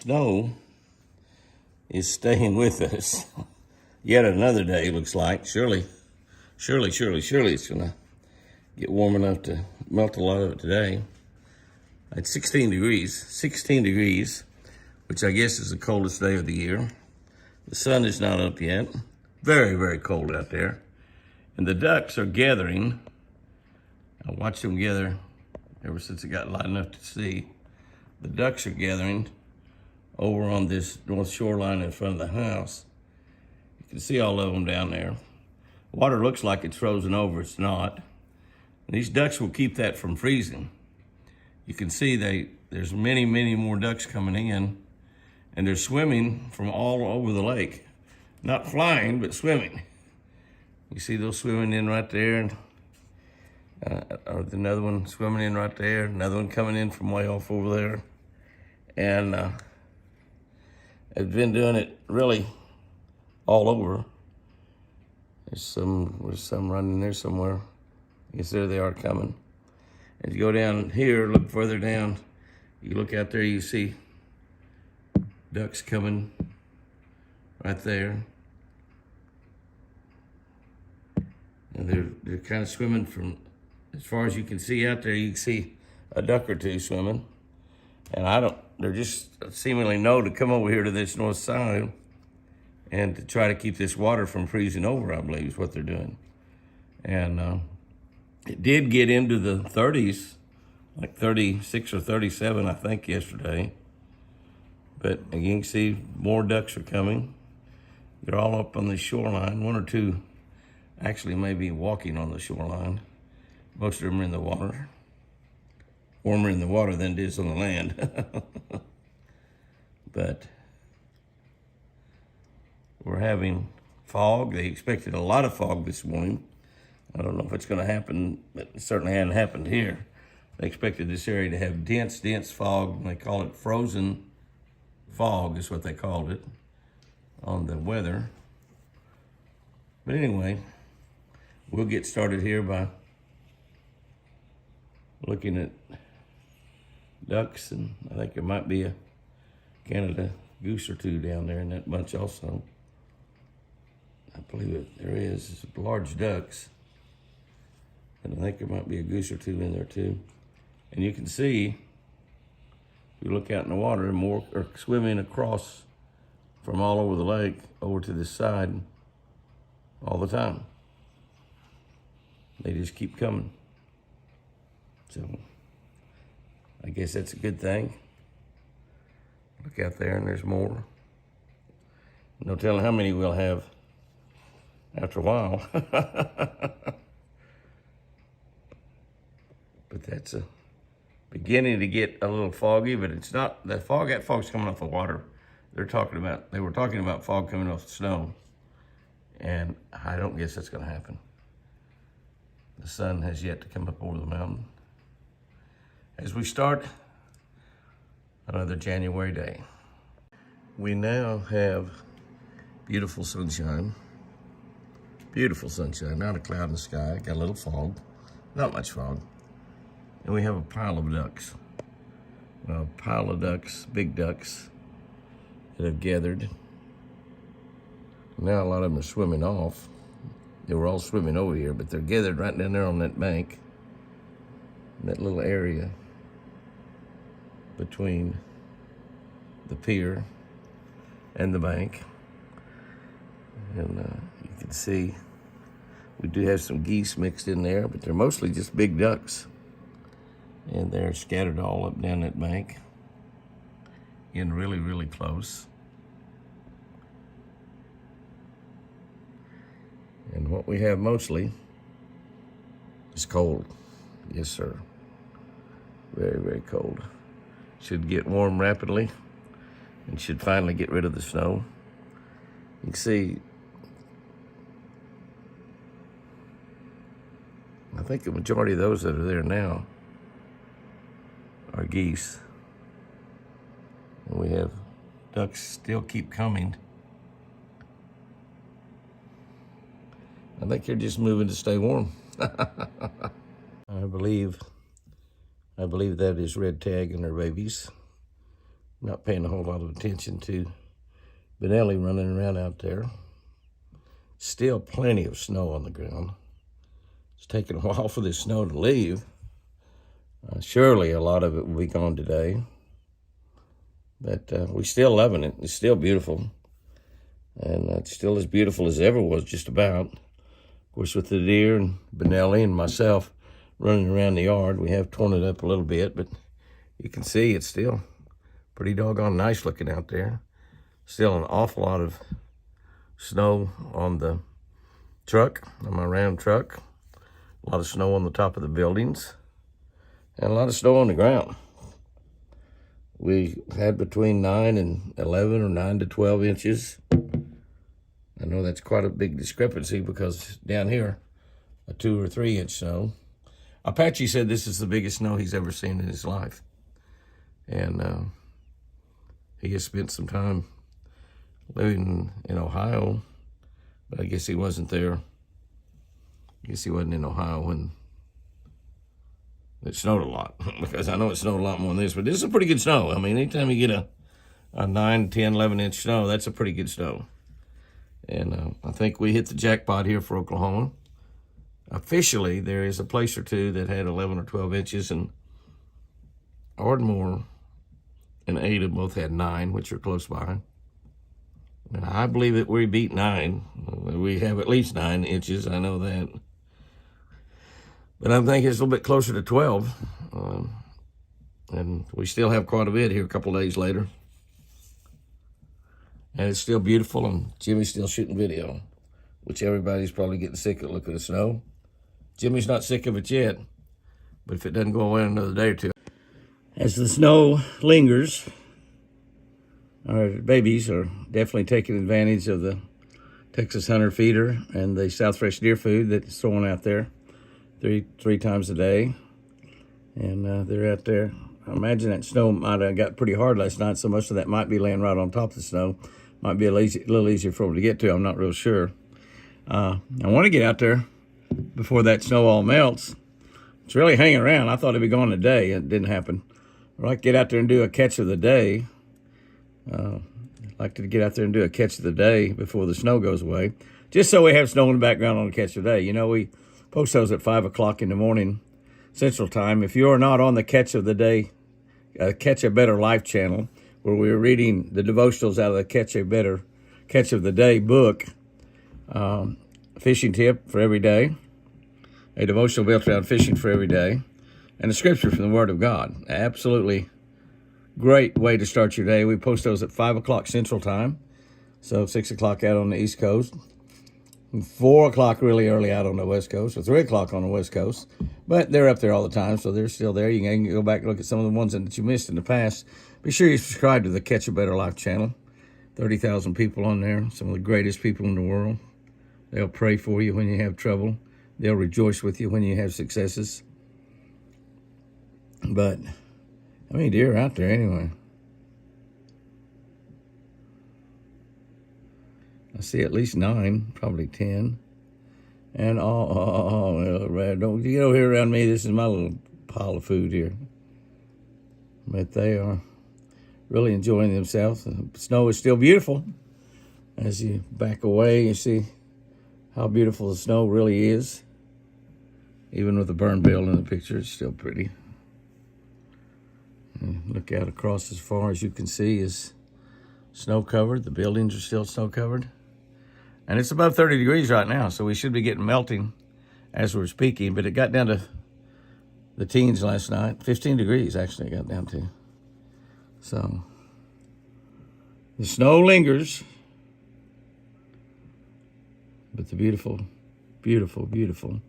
snow is staying with us. Yet another day, looks like. Surely it's gonna get warm enough to melt a lot of it today. It's 16 degrees, which I guess is the coldest day of the year. The sun is not up yet. Very, very cold out there. And the ducks are gathering. I watched them gather ever since it got light enough to see. The ducks are gathering over on this north shoreline in front of the house. You can see all of them down there. Water looks like it's frozen over, it's not. And these ducks will keep that from freezing. You can see there's many more ducks coming in, and they're swimming from all over the lake. Not flying, but swimming. You see those swimming in right there, and or another one swimming in right there, another one coming in from way off over there. And I've been doing it really all over. There's some running there somewhere. I guess there they are coming. As you go down here, look further down, you look out there, you see ducks coming right there. And they're kind of swimming from, as far as you can see out there, you can see a duck or two swimming. And they're just seemingly know to come over here to this north side and to try to keep this water from freezing over, I believe is what they're doing. And it did get into the 30s, like 36 or 37, I think, yesterday. But again, you can see more ducks are coming. They're all up on the shoreline. One or two actually may be walking on the shoreline. Most of them are in the water. Warmer in the water than it is on the land. But we're having fog. They expected a lot of fog this morning. I don't know if it's going to happen, but it certainly hadn't happened here. They expected this area to have dense fog, and they call it frozen fog is what they called it on the weather. But anyway, we'll get started here by looking at ducks, and I think there might be a Canada goose or two down there in that bunch also. I believe there is. It's large ducks. And I think there might be a goose or two in there too. And you can see, if you look out in the water, more are swimming across from all over the lake over to this side all the time. They just keep coming. So I guess that's a good thing. Look out there, and there's more. No telling how many we'll have after a while. But that's beginning to get a little foggy, but it's not, that fog's coming off the water. They were talking about fog coming off the snow. And I don't guess that's gonna happen. The sun has yet to come up over the mountain. As we start another January day. We now have beautiful sunshine, not a cloud in the sky, got a little fog, not much fog. And we have a pile of ducks. Big ducks that have gathered. Now a lot of them are swimming off. They were all swimming over here, but they're gathered right down there on that bank, that little area between the pier and the bank. And you can see we do have some geese mixed in there, but they're mostly just big ducks. And they're scattered all up down that bank, getting really close. And what we have mostly is cold. Yes, sir. Very cold. Should get warm rapidly and should finally get rid of the snow. You can see, I think the majority of those that are there now are geese. And we have ducks still keep coming. I think they're just moving to stay warm. I believe that is red tag and their babies. Not paying a whole lot of attention to Benelli running around out there. Still plenty of snow on the ground. It's taking a while for this snow to leave. Surely a lot of it will be gone today. But we're still loving it. It's still beautiful. And it's still as beautiful as it ever was, just about. Of course, with the deer and Benelli and myself running around the yard, we have torn it up a little bit, but you can see it's still pretty doggone nice looking out there. Still an awful lot of snow on the truck, on my Ram truck. A lot of snow on the top of the buildings. And a lot of snow on the ground. We had between 9 and 11 or 9 to 12 inches. I know that's quite a big discrepancy because down here, a 2 or 3 inch snow. Apache said this is the biggest snow he's ever seen in his life. And he has spent some time living in Ohio, but I guess he wasn't there. I guess he wasn't in Ohio when it snowed a lot, because I know it snowed a lot more than this, but this is a pretty good snow. I mean, anytime you get a 9, 10, 11 inch snow, that's a pretty good snow. And I think we hit the jackpot here for Oklahoma. Officially, there is a place or two that had 11 or 12 inches, and Ardmore and Ada both had 9, which are close by. And I believe that we beat 9. We have at least 9 inches, I know that. But I'm thinking it's a little bit closer to 12. And we still have quite a bit here a couple of days later. And it's still beautiful, and Jimmy's still shooting video, which everybody's probably getting sick of looking at the snow. Jimmy's not sick of it yet, but if it doesn't go away in another day or two. As the snow lingers, our babies are definitely taking advantage of the Texas Hunter feeder and the South Fresh deer food that's thrown out there three times a day. And they're out there. I imagine that snow might have got pretty hard last night, so most of that might be laying right on top of the snow. Might be a little easier for them to get to. I'm not real sure. I want to get out there before that snow all melts. It's really hanging around. I thought it'd be gone today. It didn't happen. I'd like to get out there and do a catch of the day. I'd like to get out there and do a catch of the day before the snow goes away, just so we have snow in the background on the catch of the day. You know, we post those at 5 o'clock in the morning Central Time. If you are not on the catch of the day, Catch a Better Life channel, where we're reading the devotionals out of the Catch of the Day book, fishing tip for every day, a devotional built around fishing for every day, and a scripture from the Word of God. Absolutely great way to start your day. We post those at 5 o'clock Central Time, so 6 o'clock out on the East Coast, 4 o'clock really early out on the West Coast, or 3 o'clock on the West Coast. But they're up there all the time, so they're still there. You can go back and look at some of the ones that you missed in the past. Be sure you subscribe to the Catch a Better Life channel. 30,000 people on there, some of the greatest people in the world. They'll pray for you when you have trouble. They'll rejoice with you when you have successes. But how many deer are out there anyway? I see at least 9, probably 10. And don't you get over here around me. This is my little pile of food here. But they are really enjoying themselves. The snow is still beautiful. As you back away, you see how beautiful the snow really is. Even with the burn bill in the picture, it's still pretty. And look out across as far as you can see is snow covered. The buildings are still snow covered. And it's above 30 degrees right now, so we should be getting melting as we're speaking. But it got down to the teens last night. 15 degrees, actually, it got down to. So the snow lingers, but the beautiful, beautiful, beautiful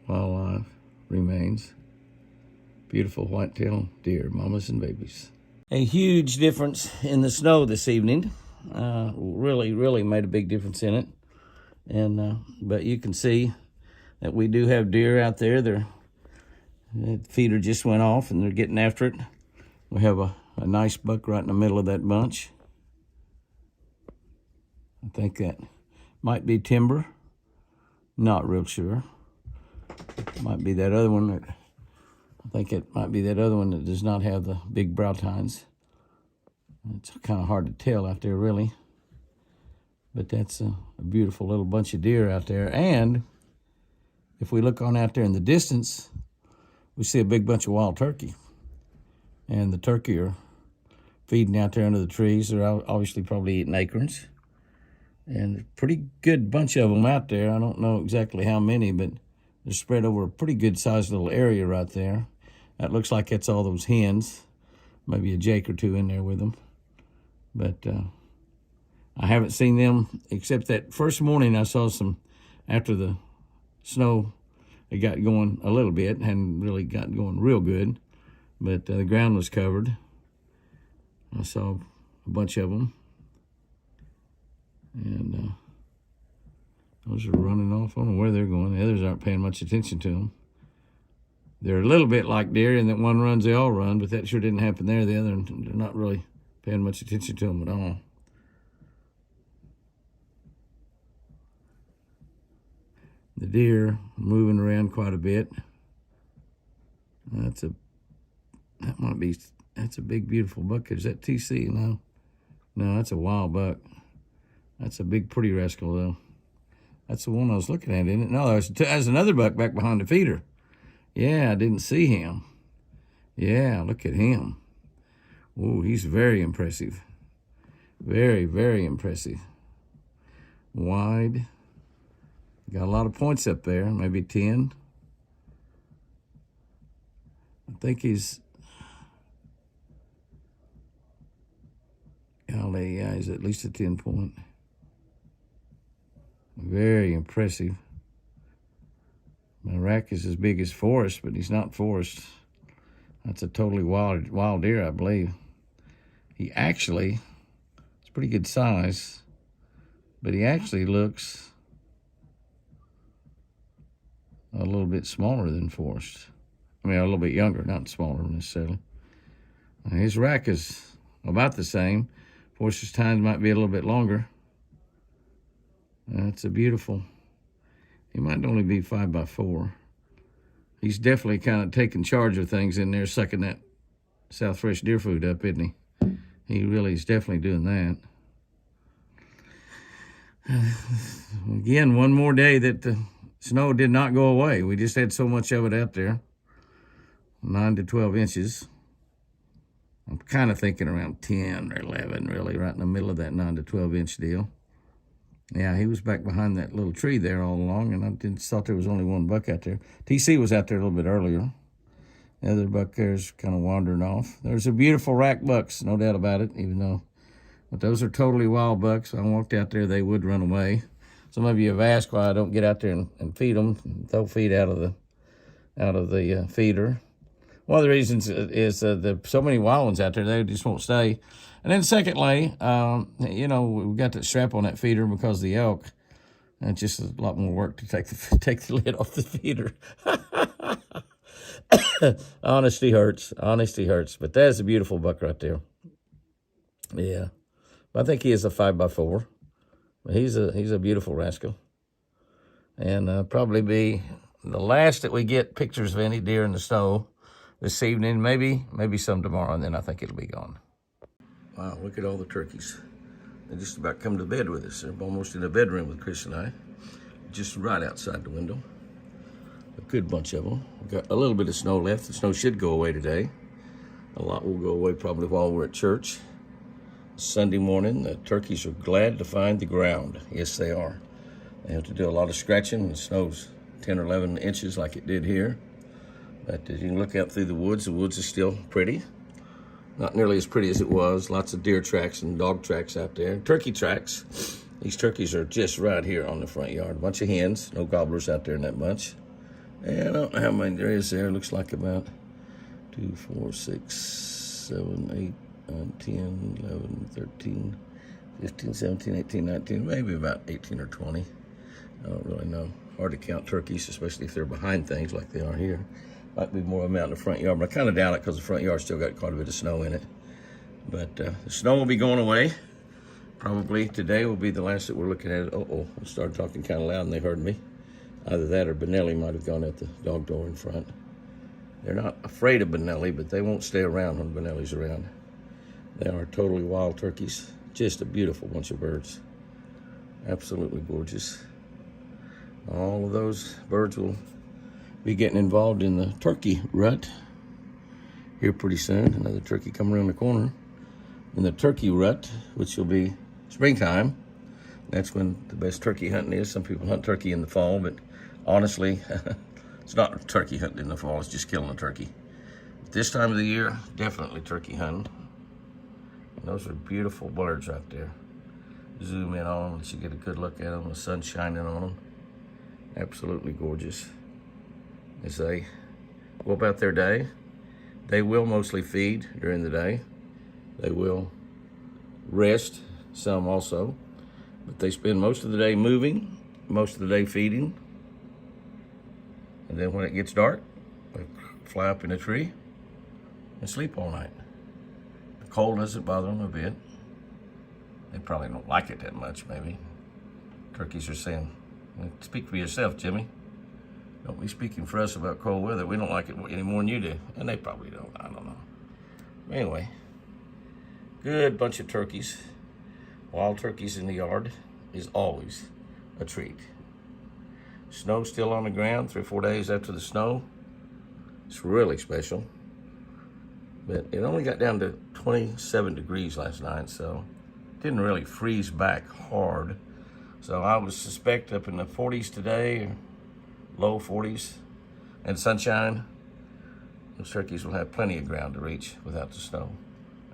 wildlife remains. Beautiful white-tailed deer, mamas and babies. A huge difference in the snow this evening. Really made a big difference in it. And but you can see that we do have deer out there. The feeder just went off and they're getting after it. We have a nice buck right in the middle of that bunch. I think that might be timber. Not real sure. Might be that other one that, I think it might be that other one that does not have the big brow tines. It's kind of hard to tell out there, really. But that's a beautiful little bunch of deer out there. And if we look on out there in the distance, we see a big bunch of wild turkey. And the turkey are feeding out there under the trees. They're obviously probably eating acorns. And a pretty good bunch of them out there. I don't know exactly how many, but they're spread over a pretty good sized little area right there. That looks like it's all those hens. Maybe a jake or two in there with them. But I haven't seen them except that first morning I saw some, after the snow, it got going a little bit, hadn't really got going real good, but the ground was covered. I saw a bunch of them, and those are running off. I don't know where they're going. The others aren't paying much attention to them. They're a little bit like deer in that one runs, they all run, but that sure didn't happen there. The other, they're not really paying much attention to them at all. The deer moving around quite a bit. That's a big, beautiful buck. Is that TC? No, that's a wild buck. That's a big, pretty rascal, though. That's the one I was looking at, isn't it? No, there's another buck back behind the feeder. Yeah, I didn't see him. Yeah, look at him. Oh, he's very impressive. Very, very impressive. Wide. Got a lot of points up there, maybe 10. I think he's, golly, yeah, he's at least a 10 point. Very impressive. My rack is as big as Forrest, but he's not Forrest. That's a totally wild deer, I believe. He actually, it's pretty good size, but he actually looks a little bit smaller than Forrest. I mean, a little bit younger, not smaller necessarily. His rack is about the same. Forrest's tines might be a little bit longer. That's a beautiful. He might only be 5x4. He's definitely kind of taking charge of things in there, sucking that South Fresh deer food up, isn't he? He really is definitely doing that. Again, one more day that the snow did not go away. We just had so much of it out there. 9 to 12 inches. I'm kind of thinking around 10 or 11, really, right in the middle of that 9 to 12 inch deal. Yeah, he was back behind that little tree there all along, and I just thought there was only one buck out there. TC was out there a little bit earlier. The other buck there's kind of wandering off. There's a beautiful rack bucks, no doubt about it, even though, but those are totally wild bucks. If I walked out there, they would run away. Some of you have asked why I don't get out there and feed them, throw feed out of the feeder. One of the reasons is there's so many wild ones out there, they just won't stay. And then secondly, we got to strap on that feeder because of the elk. And it's just a lot more work to take the lid off the feeder. Honesty hurts. Honesty hurts. But that is a beautiful buck right there. Yeah. But I think he is a 5x4. But he's a beautiful rascal. And probably be the last that we get pictures of any deer in the snow this evening, maybe some tomorrow, and then I think it'll be gone. Wow, look at all the turkeys. They just about come to bed with us. They're almost in the bedroom with Chris and I, just right outside the window. A good bunch of them. We've got a little bit of snow left. The snow should go away today. A lot will go away probably while we're at church. Sunday morning, the turkeys are glad to find the ground. Yes, they are. They have to do a lot of scratching. The snow's 10 or 11 inches like it did here. But as you can look out through the woods is still pretty. Not nearly as pretty as it was. Lots of deer tracks and dog tracks out there. Turkey tracks. These turkeys are just right here on the front yard. A bunch of hens. No gobblers out there in that bunch. And I don't know how many there is there. It looks like about 2, 4, 6, 7, 8, 9, 10, 11, 13, 15, 17, 18, 19. Maybe about 18 or 20. I don't really know. Hard to count turkeys, especially if they're behind things like they are here. Might be more of them out in the front yard, but I kind of doubt it because the front yard still got quite a bit of snow in it. But the snow will be going away. Probably today will be the last that we're looking at it. I started talking kind of loud and they heard me. Either that or Benelli might have gone at the dog door in front. They're not afraid of Benelli, but they won't stay around when Benelli's around. They are totally wild turkeys. Just a beautiful bunch of birds. Absolutely gorgeous. All of those birds will be getting involved in the turkey rut here pretty soon. Another turkey coming around the corner. In the turkey rut, which will be springtime. That's when the best turkey hunting is. Some people hunt turkey in the fall, but honestly, it's not turkey hunting in the fall, it's just killing a turkey. But this time of the year, definitely turkey hunting. And those are beautiful birds right there. Zoom in on them, let you get a good look at them, the sun shining on them. Absolutely gorgeous. As they go about their day, they will mostly feed during the day. They will rest, some also, but they spend most of the day moving, most of the day feeding. And then when it gets dark, they fly up in a tree and sleep all night. The cold doesn't bother them a bit. They probably don't like it that much, maybe. Turkeys are saying, speak for yourself, Jimmy. Don't be speaking for us about cold weather. We don't like it any more than you do. And they probably don't, I don't know. Anyway, good bunch of turkeys. Wild turkeys in the yard is always a treat. Snow still on the ground 3 or 4 days after the snow. It's really special. But it only got down to 27 degrees last night, so it didn't really freeze back hard. So I would suspect up in the 40s today, low 40s, and sunshine, those turkeys will have plenty of ground to reach without the snow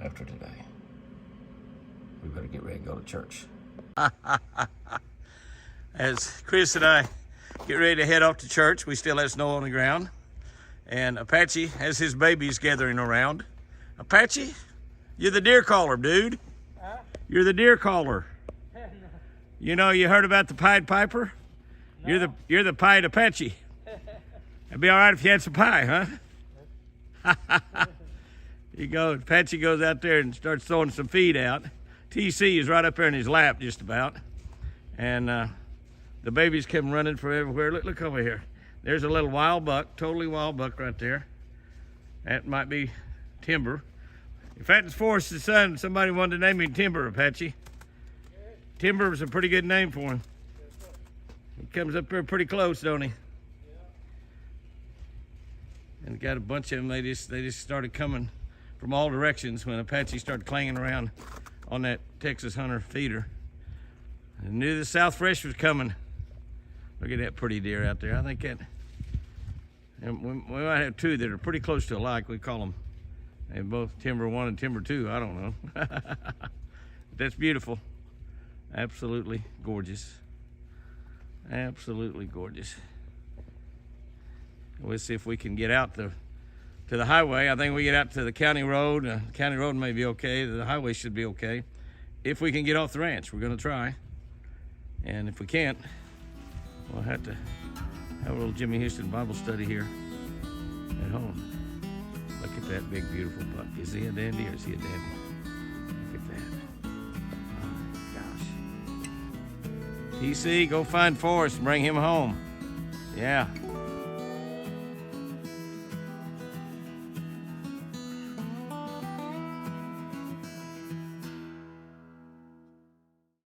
after today. We better get ready to go to church. As Chris and I get ready to head off to church, we still have snow on the ground. And Apache has his babies gathering around. Apache, you're the deer caller, dude. Huh? You're the deer caller. No. You know, you heard about the Pied Piper? No. You're the Pied Apache. It'd be all right if you had some pie, huh? Apache goes out there and starts throwing some feed out. TC is right up there in his lap just about. And the babies come running from everywhere. Look over here. There's a little wild buck, totally wild buck right there. That might be Timber. If Fatten's Forest's son, somebody wanted to name him Timber, Apache. Timber was a pretty good name for him. He comes up there pretty close, don't he? And got a bunch of them. They just started coming from all directions when Apache started clanging around on that Texas Hunter feeder. I knew the South Fresh was coming. Look at that pretty deer out there. I think that, and we might have two that are pretty close to alike. We call them, and both Timber 1 and Timber 2. I don't know. That's beautiful. Absolutely gorgeous. Absolutely gorgeous. We'll see if we can get out to the highway. I think we get out to the county road. County road may be okay. The highway should be okay. If we can get off the ranch, we're going to try. And if we can't, we'll have to have a little Jimmy Houston Bible study here at home. Look at that big, beautiful buck. Is he a dandy or is he a dandy? Look at that. Oh my gosh. TC, go find Forrest and bring him home. Yeah.